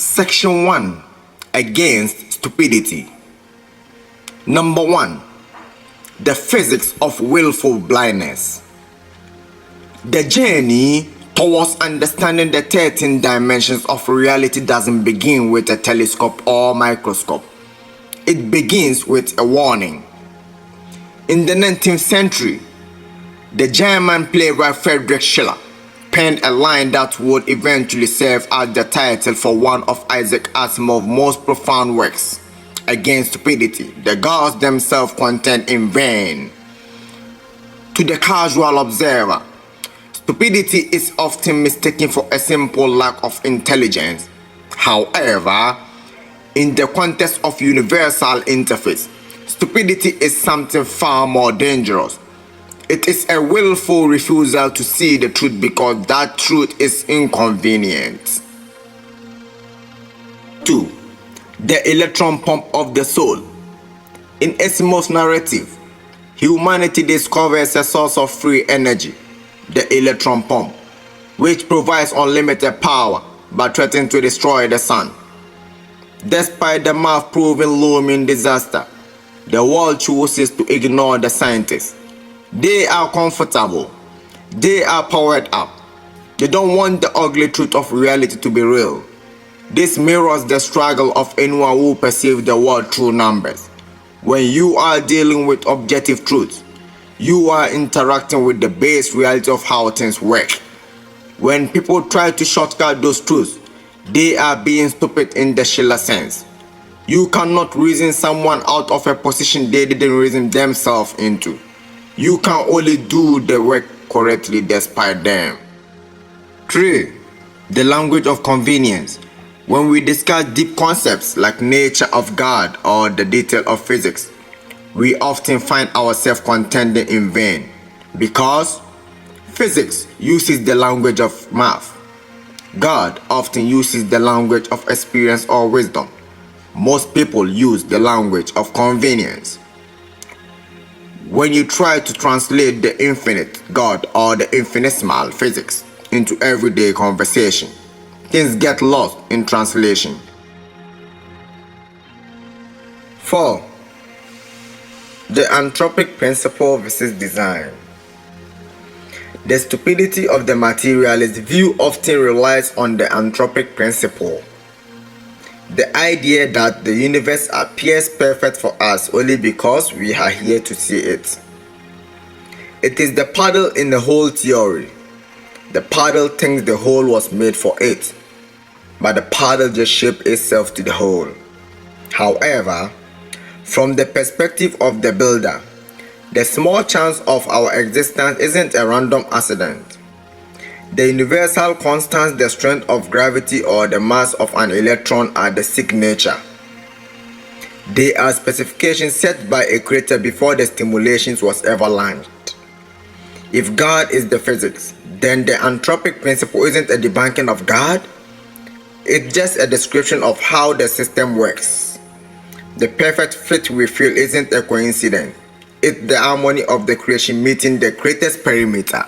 Section 1. Against stupidity. Number 1. The physics of willful blindness. The journey towards understanding the 13 dimensions of reality doesn't begin with a telescope or microscope. It begins with a warning. In the 19th century, the German playwright Friedrich Schiller penned a line that would eventually serve as the title for one of Isaac Asimov's most profound works, Against Stupidity. The gods themselves contend in vain. To the casual observer, stupidity is often mistaken for a simple lack of intelligence. However, in the context of universal interface, stupidity is something far more dangerous. It is a willful refusal to see the truth because that truth is inconvenient. 2. The electron pump of the soul. In Asimov's narrative, humanity discovers a source of free energy, the electron pump, which provides unlimited power but threatens to destroy the sun. Despite the math-proven looming disaster, the world chooses to ignore the scientists. They are comfortable. They are powered up. They don't want the ugly truth of reality to be real. This mirrors the struggle of anyone who perceives the world through numbers. When you are dealing with objective truth, you are interacting with the base reality of how things work. When people try to shortcut those truths, they are being stupid in the Schiller sense. You cannot reason someone out of a position they didn't reason themselves into. You can only do the work correctly despite them. 3. The language of convenience. When we discuss deep concepts like nature of God or the detail of physics, we often find ourselves contending in vain because physics uses the language of math. God often uses the language of experience or wisdom. Most people use the language of convenience. When you try to translate the infinite God or the infinitesimal physics into everyday conversation, things get lost in translation. 4. The anthropic principle versus design. The stupidity of the materialist view often relies on the anthropic principle. The idea that the universe appears perfect for us only because we are here to see it. It is the paddle in the whole theory. The paddle thinks the hole was made for it, but the paddle just shaped itself to the hole. However, from the perspective of the builder, the small chance of our existence isn't a random accident. The universal constants, the strength of gravity or the mass of an electron are the signature. They are specifications set by a creator before the stimulations was ever launched. If God is the physics, then the anthropic principle isn't a debunking of God. It's just a description of how the system works. The perfect fit we feel isn't a coincidence. It's the harmony of the creation meeting the creator's perimeter.